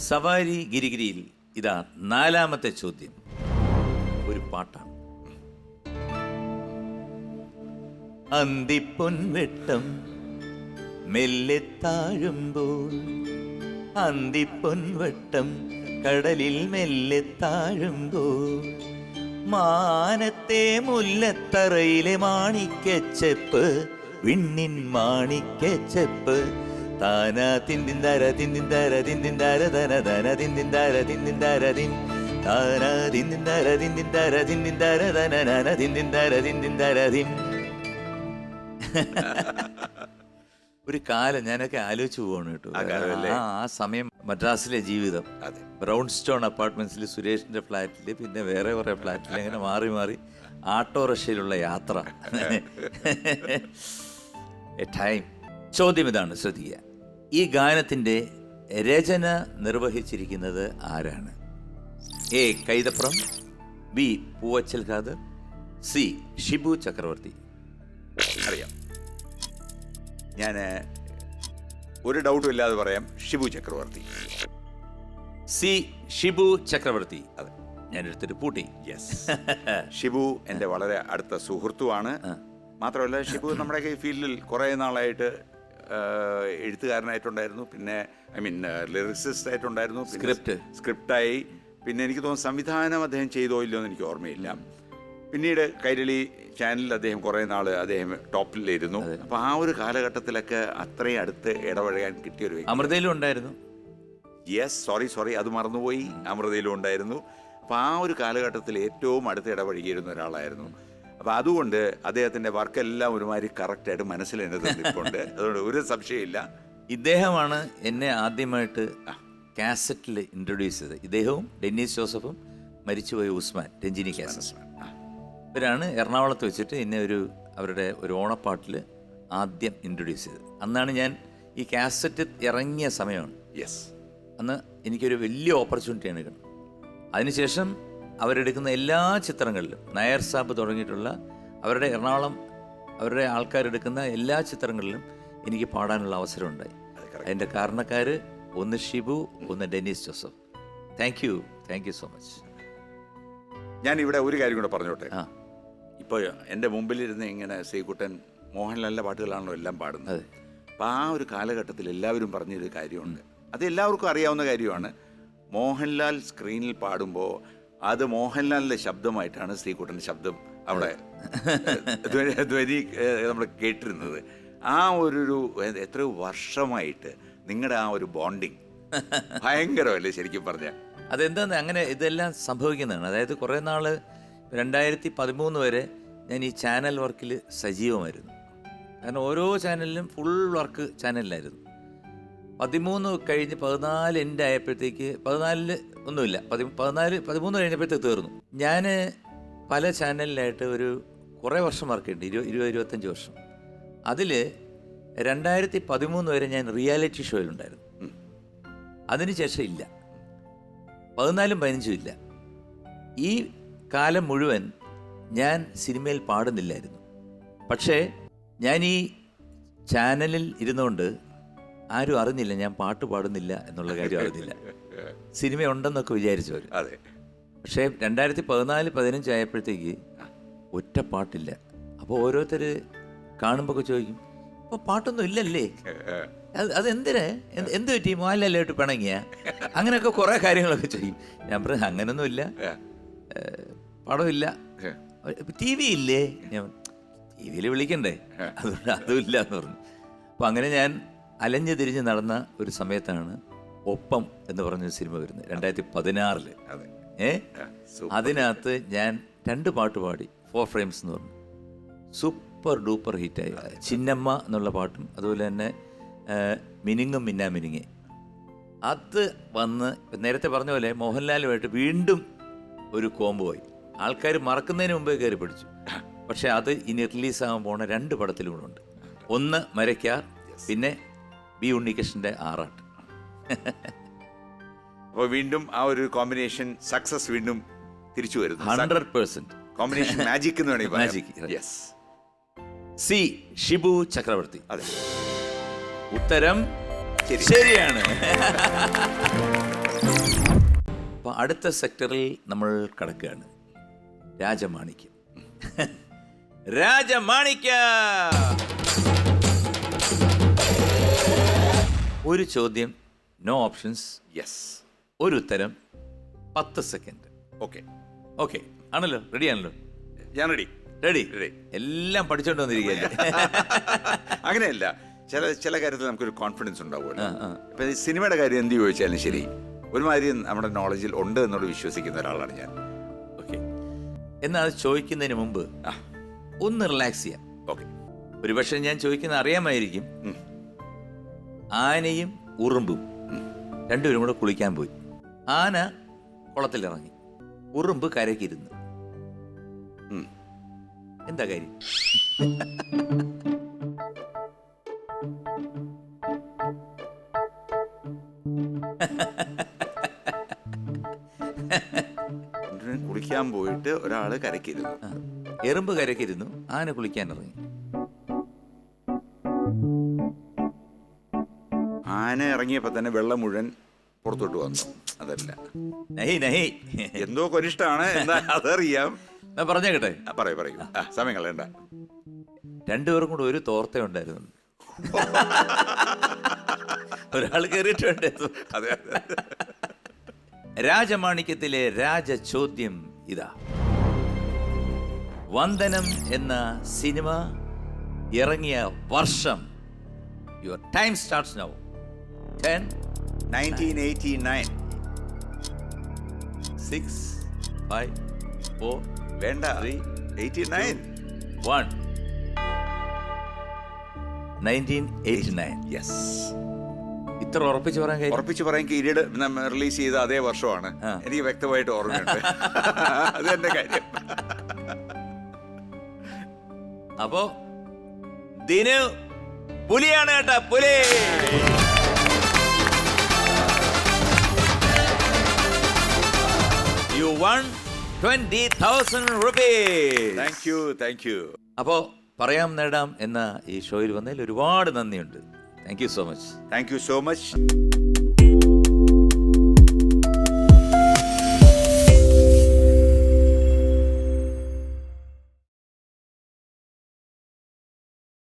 സവാരി ഗിരിഗിരിയിൽ ഇതാ 4ാമത്തെ ചോദ്യം. ഒരു പാട്ടാണ്. അന്തിപ്പൊൻവെട്ടം മെല്ലെ താഴുമ്പോൾ, അന്തിപ്പൊൻവട്ടം കടലിൽ മെല്ലെ താഴുമ്പോൾ, മാനത്തെ മുല്ലത്തറയിലെ മാണിക്കച്ചെപ്പ്, വിണ്ണിൻ മാണിക്കച്ചെപ്പ്, താനാ തിന്തിന്താര തിന്തിന്താര തിന്തിന്താര ധന ധന തിന്തിന്താര തിന്തിന്താര തിൻ, താനാ തിന്തിന്താര തിന്തിന്താര തിന്തിന്താര ധന ധന തിന്തിന്താര തിന്തിന്താര തിൻ. ഒരു കാലം ഞാനൊക്കെ ആലോചിച്ചു പോവാണ് കേട്ടോ. ആ സമയം മദ്രാസിലെ ജീവിതം, ബ്രൗൺ സ്റ്റോൺ അപ്പാർട്ട്മെന്റ്സിൽ സുരേഷിന്റെ ഫ്ലാറ്റിൽ, പിന്നെ വേറെ കുറെ ഫ്ലാറ്റിൽ, അങ്ങനെ മാറി മാറി ആട്ടോറിക്ഷയിലുള്ള യാത്ര. ടൈം. ചോദ്യം ഇതാണ്, ശ്രദ്ധിക്കുക. ഈ ഗാനത്തിന്റെ രചന നിർവഹിച്ചിരിക്കുന്നത് ആരാണ്? A Kaithapram, B Poovachal Khader, C Shibu ചക്രവർത്തി. അറിയാം, ഞാൻ ഒരു ഡൗട്ടും ഇല്ലാതെ പറയാം, ഷിബു ചക്രവർത്തി. സി ഷിബു ചക്രവർത്തി. അതെ, ഞാനെടുത്തിട്ട് പൂട്ടി. യെസ്, ഷിബു എൻ്റെ വളരെ അടുത്ത സുഹൃത്തുമാണ്. മാത്രമല്ല, ഷിബു നമ്മുടെ ഈ ഫീൽഡിൽ കുറേ നാളായിട്ട് എഴുത്തുകാരനായിട്ടുണ്ടായിരുന്നു, പിന്നെ ലിറിസിസ്റ്റ് ആയിട്ടുണ്ടായിരുന്നു, സ്ക്രിപ്റ്റായി, പിന്നെ എനിക്ക് തോന്നുന്നു സംവിധാനം അദ്ദേഹം ചെയ്തോ ഇല്ലയോ എന്ന് എനിക്ക് ഓർമ്മയില്ല. പിന്നീട് കൈരളി ചാനലിൽ അദ്ദേഹം കുറേ നാൾ അദ്ദേഹം ടോപ്പിലിരുന്നു. അപ്പോൾ ആ ഒരു കാലഘട്ടത്തിലൊക്കെ അത്രയും അടുത്ത് ഇടപഴകാൻ കിട്ടിയൊരു വ്യക്തി. അമൃതയിലും ഉണ്ടായിരുന്നു. യെസ്, സോറി അത് മറന്നുപോയി, അമൃതയിലും ഉണ്ടായിരുന്നു. അപ്പോൾ ആ ഒരു കാലഘട്ടത്തിൽ ഏറ്റവും അടുത്ത് ഇടപഴകിയിരുന്ന ഒരാളായിരുന്നു. അപ്പോൾ അതുകൊണ്ട് അദ്ദേഹത്തിൻ്റെ വർക്കെല്ലാം ഒരുമാതിരി കറക്റ്റായിട്ട് മനസ്സിൽ എന്നെ തന്നിട്ടുണ്ട്. അതുകൊണ്ട് ഒരു സംശയമില്ല. ഇദ്ദേഹമാണ് എന്നെ ആദ്യമായിട്ട് കാസറ്റിൽ ഇൻട്രൊഡ്യൂസ് ചെയ്തത്. ഇദ്ദേഹവും ഡെന്നീസ് ജോസഫും മരിച്ചുപോയ ഉസ്മാൻ, രഞ്ജിനി കാസറ്റ്, ഇവരാണ് എറണാകുളത്ത് വെച്ചിട്ട് എന്നെ അവരുടെ ഒരു ഓണപ്പാട്ടിൽ ആദ്യം ഇൻട്രൊഡ്യൂസ് ചെയ്തത്. അന്നാണ് ഞാൻ ഈ കാസറ്റ് ഇറങ്ങിയ സമയമാണ്. യെസ്, അന്ന് എനിക്കൊരു വലിയ ഓപ്പർച്യൂണിറ്റിയാണ് കിട്ടുന്നത്. അതിനുശേഷം അവരെടുക്കുന്ന എല്ലാ ചിത്രങ്ങളിലും, നായർ സാബ് തുടങ്ങിയിട്ടുള്ള അവരുടെ എറണാകുളം അവരുടെ ആൾക്കാരെടുക്കുന്ന എല്ലാ ചിത്രങ്ങളിലും എനിക്ക് പാടാനുള്ള അവസരം ഉണ്ടായി. അതിൻ്റെ കാരണക്കാർ ഒന്ന് ഷിബു, ഒന്ന് Dennis Joseph. Thank you so much. ഞാൻ ഇവിടെ ഒരു കാര്യം കൂടെ പറഞ്ഞോട്ടെ. ഇപ്പോൾ എൻ്റെ മുമ്പിലിരുന്ന് ഇങ്ങനെ ശ്രീകുട്ടൻ മോഹൻലാലിൻ്റെ പാട്ടുകളാണല്ലോ എല്ലാം പാടുന്നത്. അപ്പം ആ ഒരു കാലഘട്ടത്തിൽ എല്ലാവരും പറഞ്ഞൊരു കാര്യമുണ്ട്, അത് എല്ലാവർക്കും അറിയാവുന്ന കാര്യമാണ്. മോഹൻലാൽ സ്ക്രീനിൽ പാടുമ്പോൾ അത് മോഹൻലാലിൻ്റെ ശബ്ദമായിട്ടാണ് ശ്രീകുട്ടൻ്റെ ശബ്ദം അവിടെ ധ്വനി നമ്മൾ കേട്ടിരുന്നത്. ആ ഒരു എത്രയോ വർഷമായിട്ട് നിങ്ങളുടെ ആ ഒരു ബോണ്ടിങ് ഭയങ്കരമല്ലേ ശരിക്കും പറഞ്ഞാൽ? അതെന്താന്ന് അങ്ങനെ ഇതെല്ലാം സംഭവിക്കുന്നതാണ്. അതായത് കുറേ നാൾ 2013 വരെ ഞാൻ ഈ ചാനൽ വർക്കിൽ സജീവമായിരുന്നു. കാരണം ഓരോ ചാനലിലും ഫുൾ വർക്ക് ചാനലിലായിരുന്നു. 13 കഴിഞ്ഞ് 14 എൻ്റെ ആയപ്പോഴത്തേക്ക്, 14 ഒന്നുമില്ല, 13 കഴിഞ്ഞപ്പോഴത്തേക്ക് തീർന്നു. ഞാൻ പല ചാനലിലായിട്ട് കുറേ വർഷം വർക്ക് ചെയ്യുന്നുണ്ട്, 20-25 വർഷം. അതിൽ 2013 വരെ ഞാൻ റിയാലിറ്റി ഷോയിലുണ്ടായിരുന്നു. അതിനുശേഷം ഇല്ല, 14-15 ഇല്ല. ഈ കാലം മുഴുവൻ ഞാൻ സിനിമയിൽ പാടുന്നില്ലായിരുന്നു. പക്ഷേ ഞാൻ ഈ ചാനലിൽ ഇരുന്നുകൊണ്ട് ആരും അറിഞ്ഞില്ല ഞാൻ പാട്ട് പാടുന്നില്ല എന്നുള്ള കാര്യം അറിഞ്ഞില്ല. സിനിമ ഉണ്ടെന്നൊക്കെ വിചാരിച്ചു അവർ. അതെ. പക്ഷേ 2014-15 ആയപ്പോഴത്തേക്ക് ഒറ്റ പാട്ടില്ല. അപ്പോൾ ഓരോരുത്തർ കാണുമ്പോൾ ചോദിക്കും, ഇപ്പോൾ പാട്ടൊന്നും ഇല്ലല്ലേ, അതെന്തിനാ, എന്ത് പറ്റി, മോഹൻലാലായിട്ട് പിണങ്ങിയ, അങ്ങനെയൊക്കെ കുറേ കാര്യങ്ങളൊക്കെ ചെയ്യും. ഞാൻ പറഞ്ഞു അങ്ങനൊന്നുമില്ല, പടമില്ല. ടി വി ഇല്ലേ, ഞാൻ ടി വിയിൽ വിളിക്കണ്ടേ, അതുകൊണ്ട് അതുമില്ല എന്ന് പറഞ്ഞു. അപ്പം അങ്ങനെ ഞാൻ അലഞ്ഞു തിരിഞ്ഞ് നടന്ന ഒരു സമയത്താണ് ഒപ്പം എന്ന് പറഞ്ഞൊരു സിനിമ വരുന്നത്, 2016. അതിനകത്ത് ഞാൻ 2 പാട്ട് പാടി, 4 ഫ്രെയിംസ് എന്ന് പറഞ്ഞു. സൂപ്പർ ഡൂപ്പർ ഹിറ്റായി. ചിന്നമ്മ എന്നുള്ള പാട്ടും അതുപോലെ തന്നെ മിനിങ്ങും മിന്നാ മിനിങ്ങേ. അത് വന്ന് നേരത്തെ പറഞ്ഞ പോലെ മോഹൻലാലുമായിട്ട് വീണ്ടും ഒരു കോംബോയി. ആൾക്കാർ മറക്കുന്നതിന് മുമ്പേ കയറി പിടിച്ചു. പക്ഷെ അത് ഇനി റിലീസാകാൻ പോണ 2 പടത്തിലും ഉണ്ട്. ഒന്ന് മരയ്ക്കാർ, പിന്നെ ബി ഉണ്ണികൃഷ്ണൻ്റെ ആറാട്ട്. അപ്പോൾ വീണ്ടും ആ ഒരു കോമ്പിനേഷൻ സക്സസ് വീണ്ടും തിരിച്ചു വരുന്നു. 100% കോമ്പിനേഷൻ മാജിക് എന്ന് വേണമെങ്കിൽ മാജിക്. യെസ്, സി ഷിബു ചക്രവർത്തി. അതെ, ഉത്തരം ശരിയാണ്. അടുത്ത സെക്ടറിൽ നമ്മൾ കടക്കുകയാണ്. രാജമാണിക്യം. രാജമാണിക്യം. ഒരു ചോദ്യം, നോ ഓപ്ഷൻസ്. യെസ്. ഒരു ഉത്തരം, 10 സെക്കൻഡ്. ഓക്കെ. ഓക്കെ ആണല്ലോ? റെഡി ആണല്ലോ? ഞാൻ റെഡി. റെഡി. റെഡി. എല്ലാം പഠിച്ചോണ്ട് വന്നിരിക്കുകയല്ലേ? അങ്ങനെയല്ല, ചില കാര്യത്തിൽ നമുക്കൊരു കോൺഫിഡൻസ് ഉണ്ടാവുമല്ലോ. ഇപ്പൊ ഈ സിനിമയുടെ കാര്യം എന്ത് ചോദിച്ചാലും ശരി, ഒരുമാതിരി നമ്മുടെ നോളജിൽ ഉണ്ട് എന്നോട് വിശ്വസിക്കുന്ന ഒരാളാണ് ഞാൻ. ഓക്കെ, എന്നാൽ അത് ചോദിക്കുന്നതിന് മുമ്പ് ഒന്ന് റിലാക്സ് ചെയ്യാം. ഓക്കെ. ഒരുപക്ഷെ ഞാൻ ചോദിക്കുന്ന അറിയാമായിരിക്കും. ആനയും ഉറുമ്പും രണ്ടുപേരും കൂടെ കുളിക്കാൻ പോയി. ആന കുളത്തിലിറങ്ങി, ഉറുമ്പ് കരയ്ക്കിരുന്നു. എന്താ കാര്യം? കുളിക്കാൻ പോയിട്ട് ഒരാള് കരയ്ക്കിരുന്നു. എറുമ്പ് കരയ്ക്കിരുന്നു, ആന കുളിക്കാൻ ഇറങ്ങി. ആന ഇറങ്ങിയപ്പോ തന്നെ വെള്ളം മുഴുവൻ പുറത്തോട്ട് വന്നു. അതല്ല, നഹി നഹി, എന്തോ കൊനിഷ്ടാണ്, എന്താ അതറിയാം. ഞാൻ പറഞ്ഞേക്കട്ടെ? പറയൂ. സമയം കളയണ്ട. രണ്ടുപേർക്കും കൂടെ ഒരു തോർത്ത ഉണ്ടായിരുന്നു. ഒരാൾ കയറിയിട്ടുണ്ട്. അതെ. രാജമാണിക്യത്തിലെ രാജചോദ്യം ഇതാ. വന്ദനം എന്ന സിനിമ ഇറങ്ങിയ വർഷം. Your time starts now. 10, 1989. 6, 5, 4, വേണ്ട, 3, 89. 1. 1989. യെസ്. ഇത്ര ഉറപ്പിച്ച് പറയാൻ കഴിയും? ഉറപ്പിച്ച് പറയാൻ കിരീട് റിലീസ് ചെയ്ത അതേ വർഷമാണ്. എനിക്ക് വ്യക്തമായിട്ട് ഓർമ്മയുണ്ട്. അത് എന്റെ കാര്യം. അപ്പോ ദിനു പുലിയാണ് കേട്ടാ, പുലി. You won 20,000 rupees. Thank you. അപ്പോ പറയാം നേടാം എന്ന ഈ ഷോയിൽ വന്നതിൽ ഒരുപാട് നന്ദിയുണ്ട്. Thank you so much. Thank you so much.